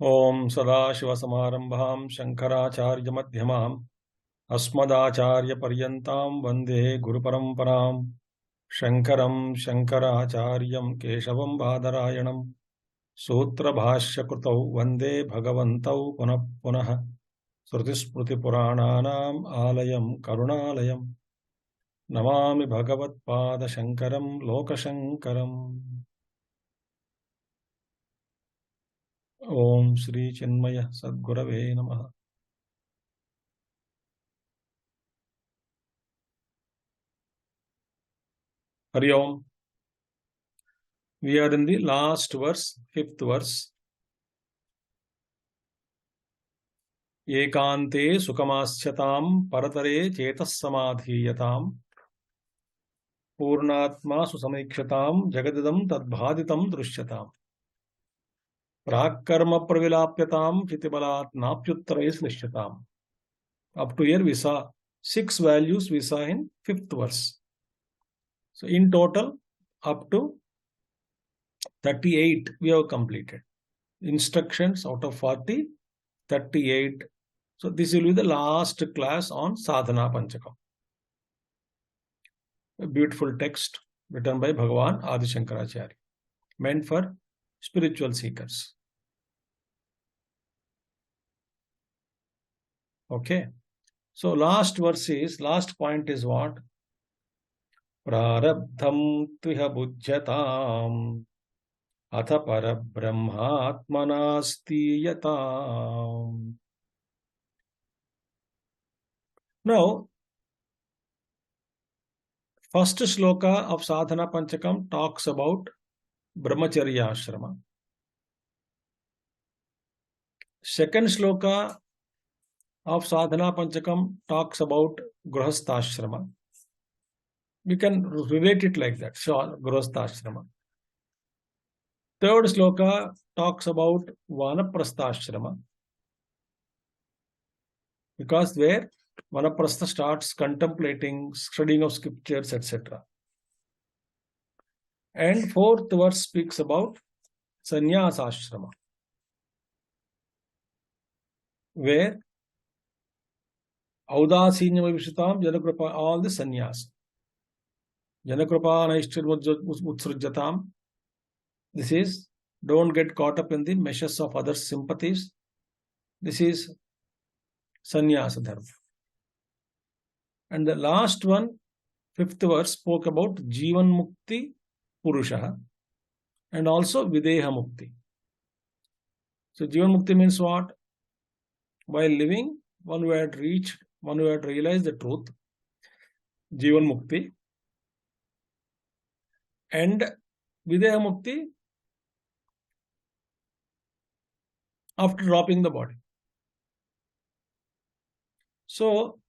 Om Sadashivasamārambhāṃ Shankaracharya Madhyamāṃ Asmadacharya Paryantam Vande Guru Paramparam Shankaram Shankaracharyam Keshavam Badarayanam Sutra Bhashya Krutau Vande Bhagavantau Punah Punah Srutismriti Purananam Alayam Karunalayam Namami Bhagavat Pada Shankaram Lokashankaram. Om Shri Chinmaya Sadgurave Namaha. Hari Om. We are in the last verse, fifth verse. Ekante sukamaschyatam paratare chetas samadhiyatam purnatma susamikshyatam jagadidam tadbhaditam drushyatam prakkarma pravilapyatam chitibalat napyuttarais nishyatam. Up to here we saw 6 values we saw in fifth verse. So in total up to 38 we have completed. Instructions out of 40, 38. So this will be the last class on Sadhana Panchakam. A beautiful text written by Bhagavan Adi Shankaracharya, meant for spiritual seekers. Okay. So last point is what? Prarabdham tviha bujyatam atha parabrahmatmanasti yatam. Now, first shloka of Sadhana Panchakam talks about Brahmacharya Ashrama. Second shloka of Sadhana Panchakam talks about Grihastha-ashrama. We can relate it like that, sure, Grihastha-ashrama. Third shloka talks about Vanaprastha-ashrama, because where Vanaprastha starts contemplating, studying of scriptures, etc. And fourth verse speaks about Sannyasa-ashrama, where Audasinyam Vishitam Janakripa, all the sannyas. Janakripa Naishtir Utsrujyatam. This is, don't get caught up in the meshes of others' sympathies. This is sannyasa dharma. And the last one, fifth verse, spoke about Jivan Mukti Purusha and also Videha Mukti. So Jivan Mukti means what? While living, one who had realized the truth, Jivan Mukti, and Videha Mukti after dropping the body. So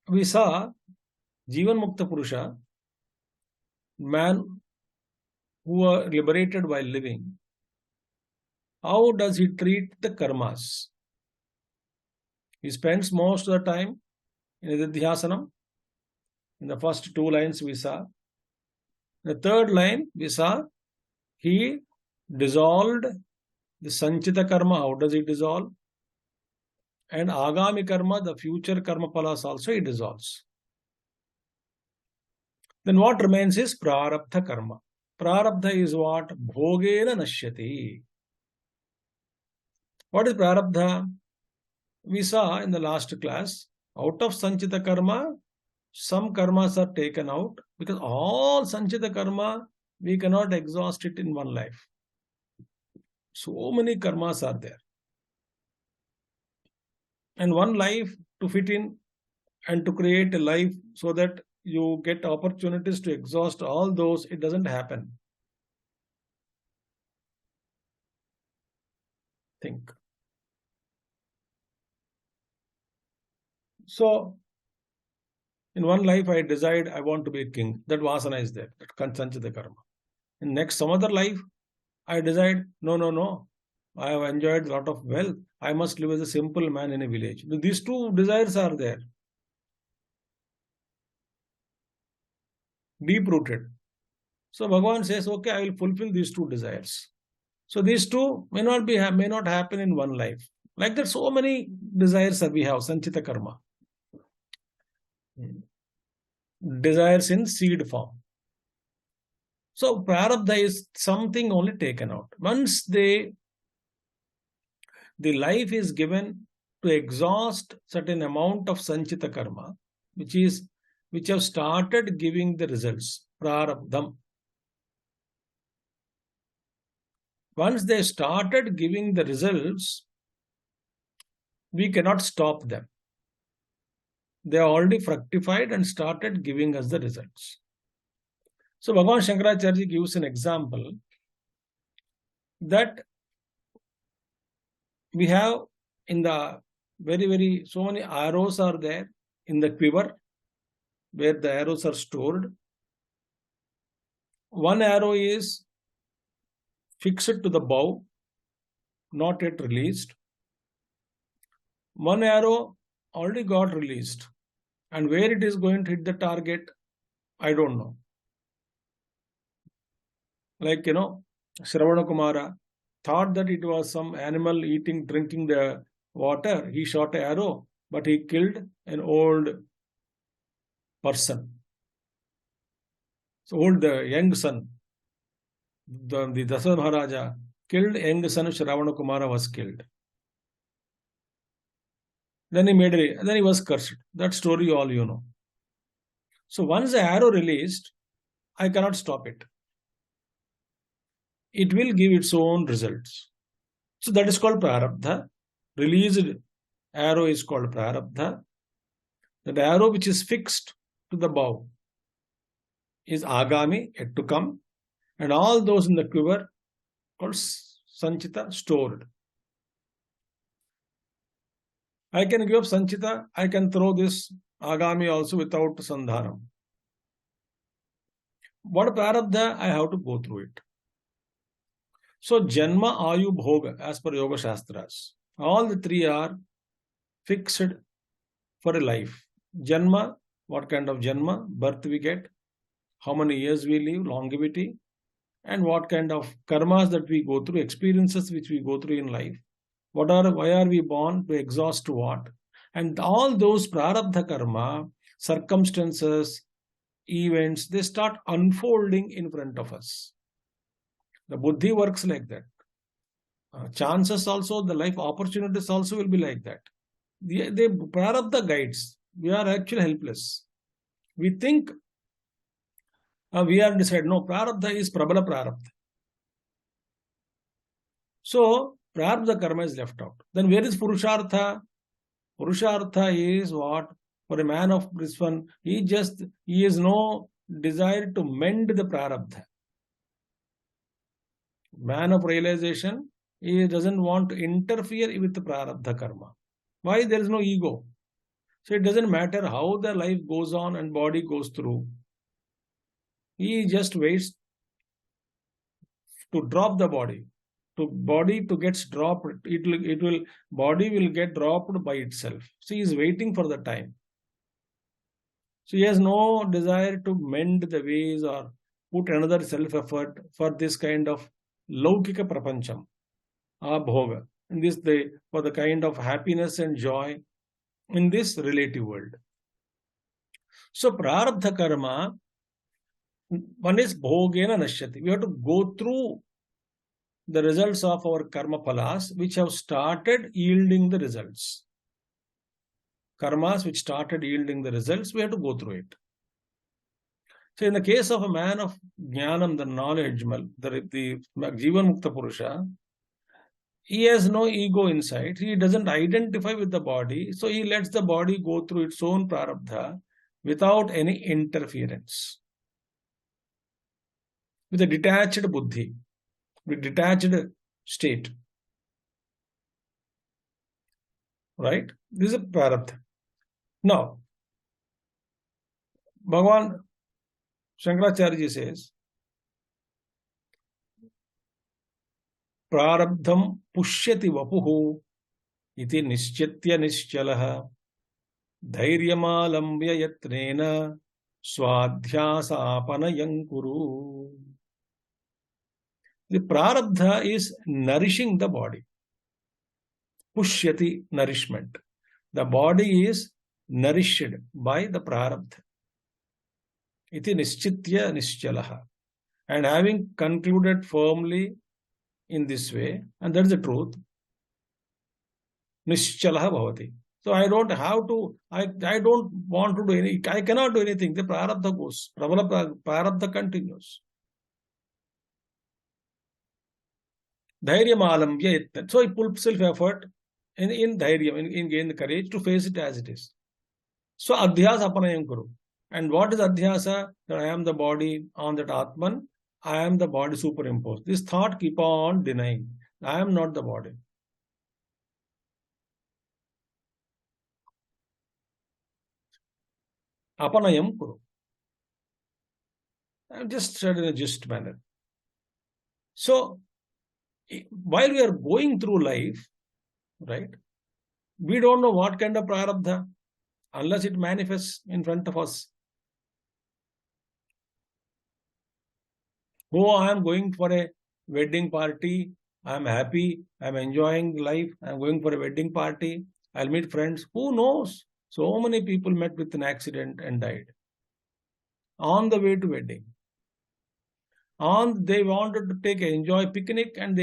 we saw Jivan Mukta Purusha, man who were liberated while living. How does he treat the karmas? He spends most of the time in Nididhyasanam. In the first 2 lines we saw. In the third line we saw he dissolved the Sanchita karma. How does he dissolve? And Agami karma, the future karma palas also he dissolves. Then what remains is Prarabdha karma. Prarabdha is what? Bhogena nashyati. What is Prarabdha? We saw in the last class, out of Sanchita karma, some karmas are taken out, because all Sanchita karma, we cannot exhaust it in one life. So many karmas are there. And one life to fit in and to create a life so that you get opportunities to exhaust all those, it doesn't happen. Think. So, in one life I decide I want to be a king. That vasana is there. That Sanchita karma. In next some other life, I decide, no. I have enjoyed a lot of wealth. I must live as a simple man in a village. These two desires are there. Deep rooted. So Bhagavan says, okay, I will fulfill these 2 desires. So these two may not happen in one life. Like that, so many desires that we have, sanchita karma. Desires in seed form. So prarabdha is something only taken out. Once the life is given to exhaust certain amount of sanchita karma, which have started giving the results, prarabdham. Once they started giving the results, we cannot stop them. They are already fructified and started giving us the results. So Bhagavan Shankaracharya gives an example that we have in the very, so many arrows are there in the quiver where the arrows are stored. One arrow is fixed to the bow, not yet released. One arrow already got released, and where it is going to hit the target, I don't know. Like, Shravana Kumara thought that it was some animal drinking the water. He shot an arrow, but he killed an old person. So the young son, the Dasara Maharaja killed young son of Shravana Kumara was killed. Then he was cursed. That story all you know. So once the arrow released, I cannot stop it. It will give its own results. So that is called prarabdha. Released arrow is called prarabdha. That arrow which is fixed to the bow is agami, yet to come. And all those in the quiver called sanchita, stored. I can give up sanchita, I can throw this agami also without sandhanam. What prarabdha, I have to go through it. So Janma, Ayu, Bhoga, as per Yoga Shastras, all the three are fixed for a life. Janma, what kind of Janma, birth we get, how many years we live, longevity, and what kind of karmas that we go through, experiences which we go through in life. Why are we born, to exhaust what? And all those prarabdha karma, circumstances, events, they start unfolding in front of us. The buddhi works like that. Chances also, the life opportunities also will be like that. The prarabdha guides. We are actually helpless. We think we are decided. No, prarabdha is prabala prarabdha. So prarabdha karma is left out. Then where is purushartha? Purushartha is what? For a man of this one, he has no desire to mend the prarabdha. Man of realization, he doesn't want to interfere with the prarabdha karma. Why? There is no ego. So it doesn't matter how the life goes on and body goes through. He just waits to drop the body. Body gets dropped. Body will get dropped by itself. So he is waiting for the time. So he has no desire to mend the ways or put another self-effort for this kind of laukika prapancham, bhoga, for the kind of happiness and joy in this relative world. So prarabdha karma, one is bhogena nashyati. We have to go through the results of our karma phalas which have started yielding the results. Karmas which started yielding the results, we have to go through it. So in the case of a man of jnanam, the knowledge, the Jivan Mukta Purusha, he has no ego inside. He doesn't identify with the body. So he lets the body go through its own prarabdha without any interference. With a detached buddhi, with detached state. Right? This is a prarabdha. Now, Bhagavan Shankaracharya says, prarabdham pushyati vapuhu iti nischitya nischalaha dhairyamaalambya yatnena swadhyasapana yankuru. The prarabdha is nourishing the body. Pushyati, nourishment. The body is nourished by the prarabdha. Iti nischitya nischalaha. And having concluded firmly in this way, and that is the truth, nischalaha bhavati. So I don't have to, I don't want to do anything, I cannot do anything. The prarabdha goes, prarabdha continues. Dhairyamalamya yatna. So I put self-effort in dhairyam, in gain the courage to face it as it is. So adhyasa apanayam kuru. And what is adhyasa? That I am the body on that Atman, I am the body superimposed. This thought keep on denying. I am not the body. Apanayam kuru. I have just said in a just manner. So, while we are going through life, right, we don't know what kind of prarabdha unless it manifests in front of us. Oh, I am going for a wedding party. I am happy. I am enjoying life. I am going for a wedding party. I'll meet friends. Who knows? So many people met with an accident and died on the way to wedding. They wanted to take an enjoy picnic, and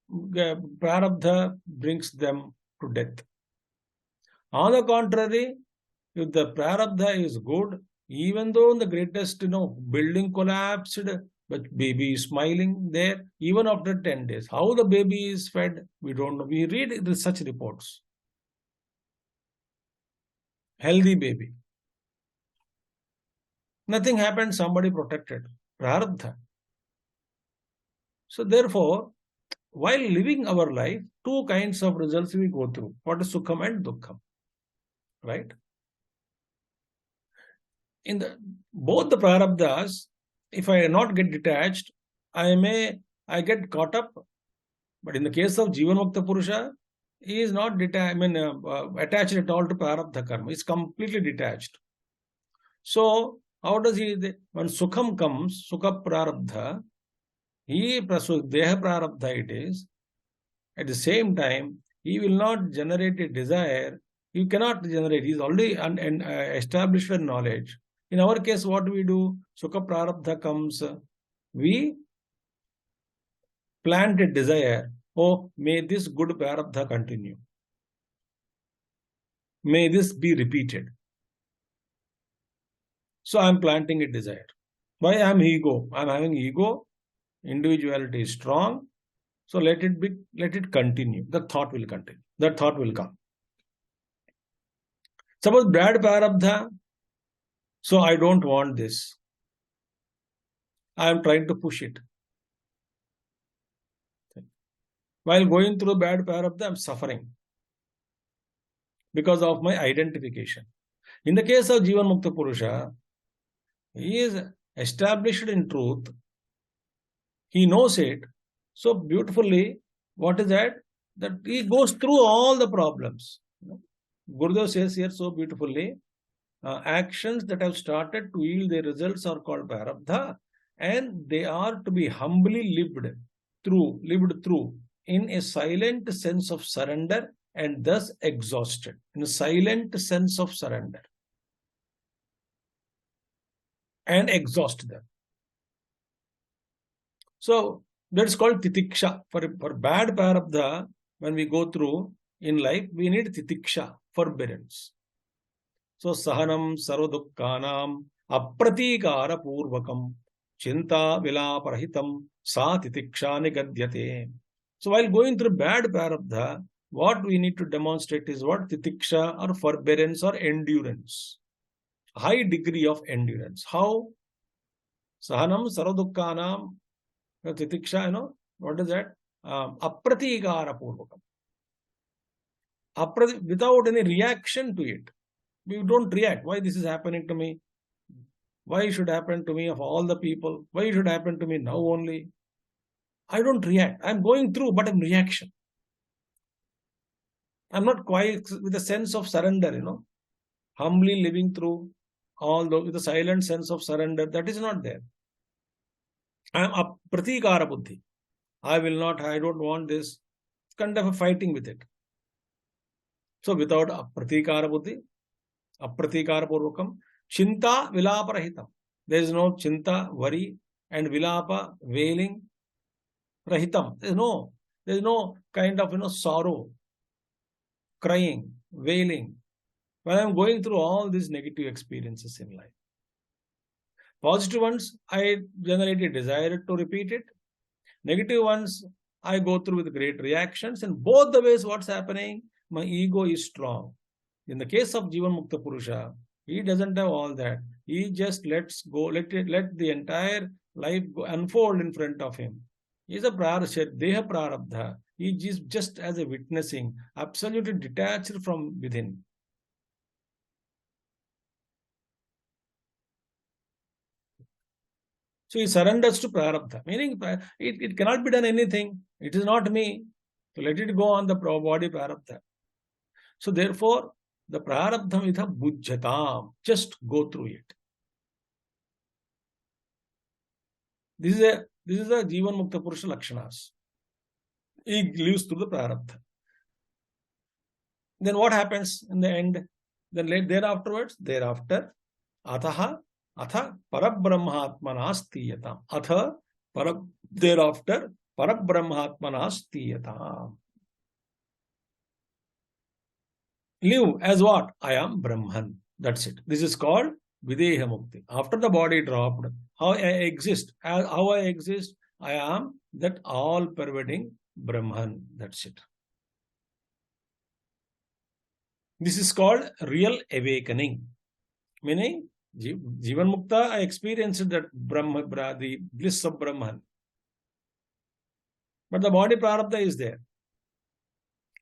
prarabdha brings them to death. On the contrary, if the prarabdha is good, even though the greatest building collapsed, but baby is smiling there, even after 10 days. How the baby is fed, we don't know. We read such reports. Healthy baby. Nothing happened, somebody protected. Prarabdha. So therefore, while living our life, two kinds of results we go through. What is sukham and dukkham. Right? In both the prarabdhas, if I not get detached, I get caught up. But in the case of Jivanmukta Purusha, he is not attached at all to prarabdha karma. He is completely detached. So, how does he, when sukham comes, sukha prarabdha, deha prarabdha it is, at the same time, he will not generate a desire. He cannot generate. He is already established in knowledge. In our case, what do we do? Sukha prarabdha comes, we plant a desire. Oh, may this good prarabdha continue. May this be repeated. So I am planting a desire. Why I am ego? I am having ego. Individuality is strong. So let it continue. The thought will continue. That thought will come. Suppose bad prarabdha. So I don't want this. I am trying to push it. While going through bad prarabdha, I am suffering because of my identification. In the case of Jivanmukta Purusha, he is established in truth. He knows it so beautifully. What is that? That he goes through all the problems. Gurudev says here so beautifully, actions that have started to yield their results are called prarabdha, and they are to be humbly lived through in a silent sense of surrender and thus exhausted. In a silent sense of surrender and exhaust them. So that's called titiksha. For bad prarabdha, when we go through in life, we need titiksha, forbearance. So sahanam sarvadukkanam apratikara purvakam chinta vilaparahitam sa titiksha nigadyate. So while going through bad prarabdha, what we need to demonstrate is what? Titiksha or forbearance or endurance. High degree of endurance. How? Sahanam sarvadukkanam titiksha, what is that? Apratikara purvakam. Without any reaction to it. We don't react. Why this is happening to me? Why it should happen to me of all the people? Why it should happen to me now only? I don't react. I'm going through, but I'm reaction. I'm not quite with a sense of surrender, humbly living through all with a silent sense of surrender. That is not there. I am pratikara buddhi. I don't want this. It's kind of a fighting with it. So without apratikara buddhi, apratikara purvakam, chinta vilapa. There is no chinta, worry, and vilapa, wailing, rahitam. There is no kind of sorrow, crying, wailing. When I am going through all these negative experiences in life, positive ones, I generate a desire to repeat it. Negative ones, I go through with great reactions. And both the ways, what's happening? My ego is strong. In the case of Jivan Mukta Purusha, he doesn't have all that. He just lets go, let the entire life unfold in front of him. He is a Deha Prarabdha. He is just as a witnessing, absolutely detached from within. So he surrenders to Prarabdha, meaning it cannot be done anything. It is not me. So let it go on the body Prarabdha. So therefore, the Prarabdha mitha bujjatam. Just go through it. This is a Jivan Mukta Purusha Lakshanas. He lives through the Prarabdha. Then what happens in the end? Then thereafter, Atha parabrahmatmanasthiyatam. Thereafter, parabrahmatmanasthiyatam. Live as what? I am Brahman. That's it. This is called Videha Mukti. After the body dropped, how I exist? I am that all-pervading Brahman. That's it. This is called real awakening. Meaning, Jivan Mukta, I experienced that Brahma, the bliss of Brahman. But the body Prarabdha is there.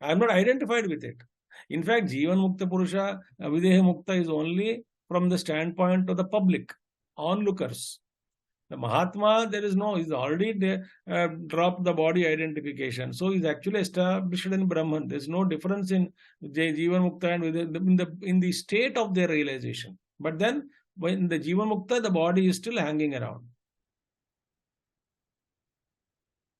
I am not identified with it. In fact, Jivan Mukta Purusha, Videha Mukta is only from the standpoint of the public, onlookers. The Mahatma, he's already dropped the body identification. So he's actually established in Brahman. There's no difference in Jivan Mukta and in the state of their realization. But then, when the Jivan Mukta, the body is still hanging around.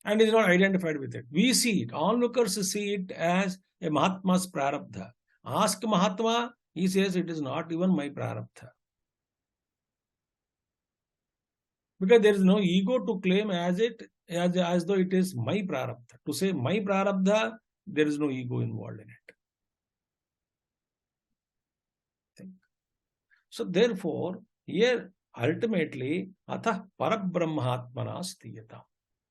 And is not identified with it. We see it. Onlookers see it as a Mahatma's Prarabdha. Ask Mahatma, he says it is not even my Prarabdha. Because there is no ego to claim as though it is my Prarabdha. To say my Prarabdha, there is no ego involved in it. So therefore, here ultimately, Atha Parabrahmatmanasthiyatam.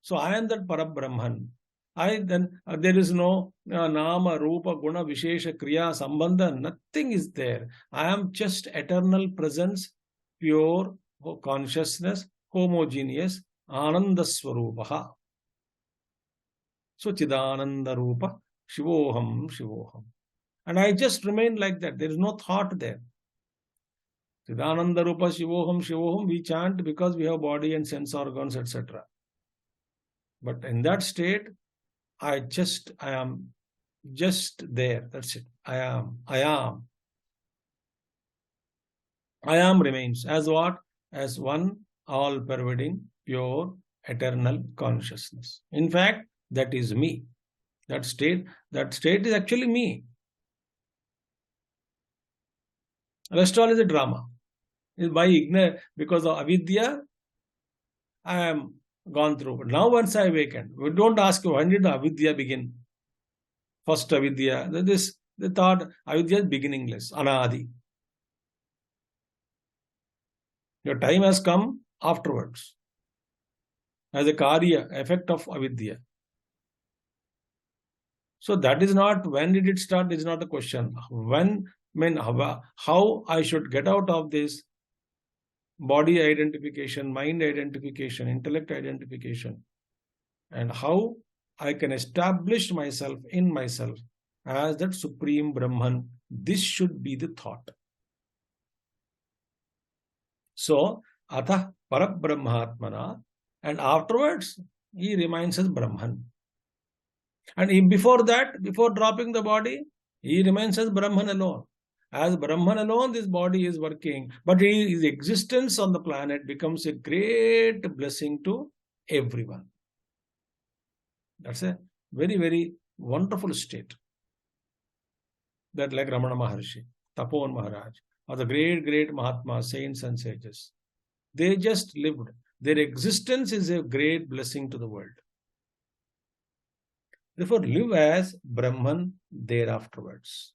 So I am that Parabrahman. There is no Nama, Rupa, Guna, Vishesha, Kriya, Sambandha, nothing is there. I am just eternal presence, pure consciousness, homogeneous, Ananda Swarupaha. So Chidananda Rupa, Shivoham, Shivoham. And I just remain like that. There is no thought there. Chidananda Rupa, Shivoham, Shivoham, we chant because we have body and sense organs, etc. But in that state, I am just there. That's it. I am remains as what? As one all-pervading, pure, eternal consciousness. In fact, that is me. That state is actually me. Rest all is a drama. By ignorance, because of avidya, I am gone through. But now once I awakened, we don't ask when did the avidya begin? First avidya. The thought avidya is beginningless, anadi. Your time has come afterwards as a karya, effect of avidya. So that is not when did it start is not the question. How I should get out of this body identification, mind identification, intellect identification, and how I can establish myself in myself as that supreme Brahman. This should be the thought. So, Atha Parabrahmatmana, and afterwards, he remains as Brahman. And before that, before dropping the body, he remains as Brahman alone. As Brahman alone, this body is working. But his existence on the planet becomes a great blessing to everyone. That's a very, very wonderful state. That like Ramana Maharshi, Tapon Maharaj, or the great, great Mahatmas, saints and sages. They just lived. Their existence is a great blessing to the world. Therefore, live as Brahman thereafterwards.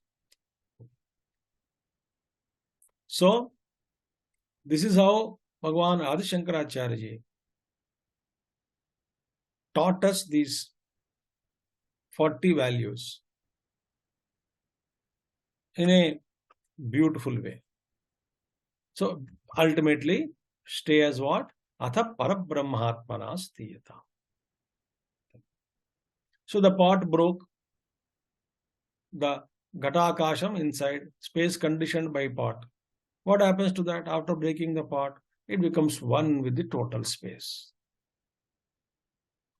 So, this is how Bhagavan Adi Shankaracharya taught us these 40 values in a beautiful way. So, ultimately, stay as what? Atha parabrahmatmana stiyata. So, the pot broke, the Ghatakasham inside, space conditioned by pot. What happens to that after breaking the pot? It becomes one with the total space.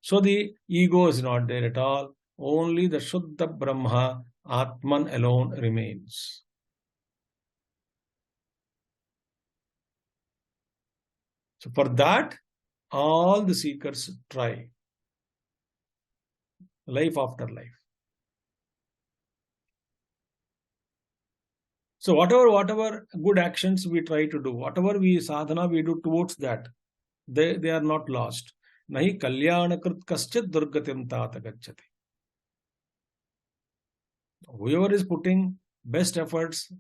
So the ego is not there at all. Only the Shuddha Brahma, Atman alone remains. So for that, all the seekers try. Life after life. So whatever good actions we try to do, whatever we sadhana we do towards that, they are not lost. Nahi kalyanakrit kaschit durgatim tata gacchati. Whoever is putting best efforts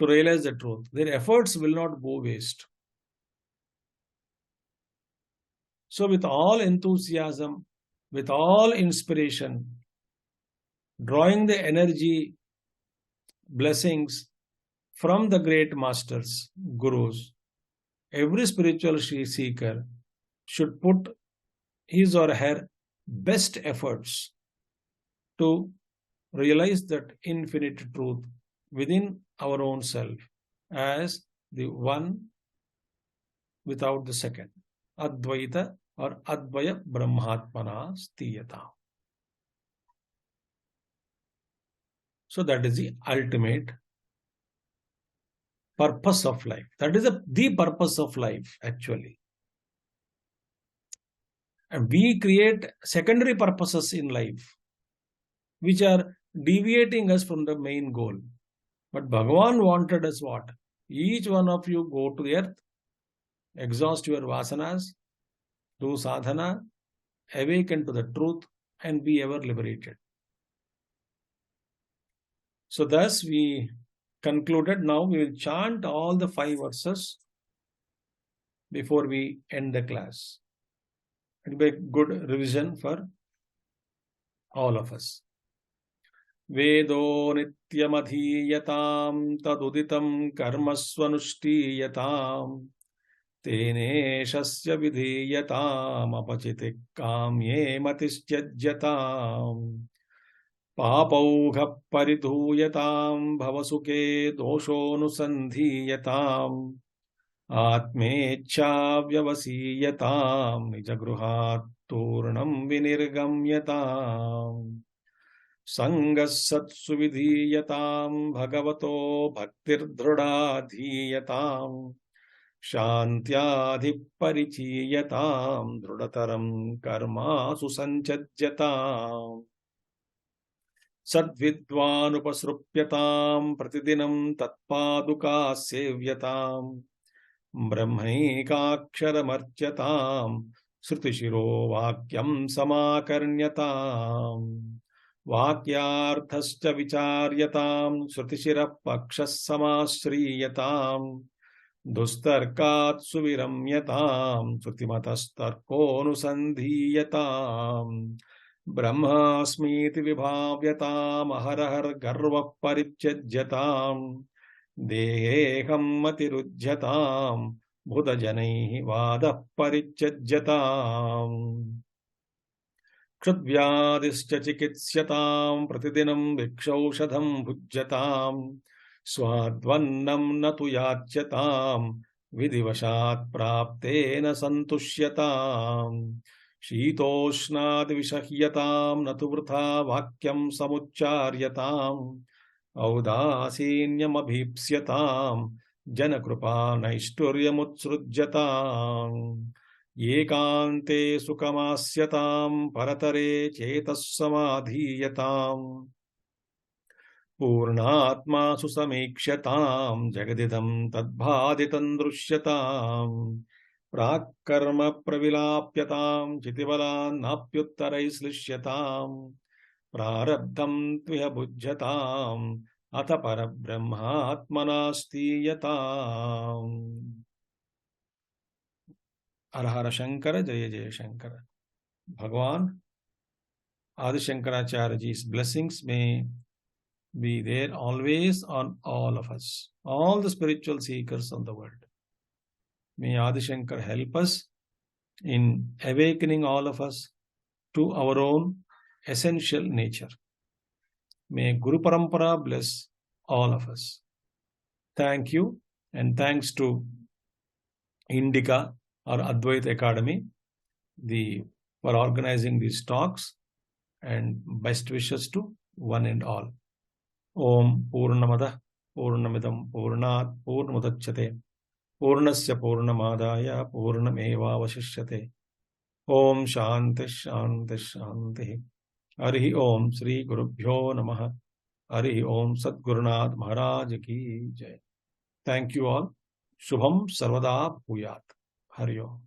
to realize the truth, their efforts will not go waste. So with all enthusiasm, with all inspiration, drawing the energy, blessings from the great masters, gurus, every spiritual seeker should put his or her best efforts to realize that infinite truth within our own self as the one without the second. Advaita or Advaya Brahmatmana Stiyata. So that is the ultimate purpose of life. That is the purpose of life, actually. And we create secondary purposes in life, which are deviating us from the main goal. But Bhagavan wanted us what? Each one of you go to the earth, exhaust your vasanas, do sadhana, awaken to the truth, and be ever liberated. So thus we concluded. Now we will chant all the 5 verses before we end the class. It will be a good revision for all of us. Vedo nityamadhiyatam taduditam karmasvanushtiyatam tene shasya vidhiyatam apachitik kamye matisyajyatam papaughah paridhuyatam bhavasuke doshonusandhiyatam atmecha vyavasiyatam nijagruhat turnam vinirgamyatam sangasatsu vidhiyatam bhagavato bhaktirdhrudadhiyatam shantyadhiparichiyatam drudataram karmasu sanchajyatam sadvidvanupasrupyatam pratidinam tatpaduka sevyatam brahmaikaksharamarchyatam srutishiro vakyam samakarnyatam vakyarthascha vicharyatam srutishirah pakshas samasriyatam dustarkat suviramyatam srutimatastarkonusandhiyatam brahmasmiti vibhavyatam aharahar garva parityajyatam deham matirujyatam bhudajanaihi vada parityajyatam kshudyadischa chikitsyatam pratidinam vikshaushadham bhujyatam swadvannam natu yachyatam vidivashat praptena santushyatam शीतोष्णादि विषह्यतां न तु वृथा वाक्यं समुच्चार्यताम् औदासीन्यमभीप्स्यतां जनकृपा नैष्ठुर्यमुत्सृज्यताम् एकान्ते सुखमास्यतां परतरे चेतः समाधीयताम् पूर्णात्मा सुसमीक्ष्यतां जगदिदं तद्भादितं दृश्यताम् प्राक्कर्म प्रविलाप्यतां चितिबलान्नाप्युत्तरैश्लिष्यताम् प्रारब्धं त्विह भुज्यताम् अथ परब्रह्मात्मनास्तीयताम्। हर हर शंकर, जय जय शंकर। भगवान Adi Shankaracharya's blessings may be there always on all of us, all the spiritual seekers of the world. May Adi Shankar help us in awakening all of us to our own essential nature. May Guru Parampara bless all of us. Thank you, and thanks to Indica or Advaita Academy for organizing these talks, and best wishes to one and all. Om Purnamada Purnamidam Purnat Purnamudachyate Purnasya Purnamadaya Purnamevavashishyate. Om Shanti Shanti Shanti. Harihi Om Sri Gurubhyo Namaha. Harihi Om Sadgurunath Maharaj Ki Jai. Thank you all. Shubham Sarvada Bhuyat. Hari Om.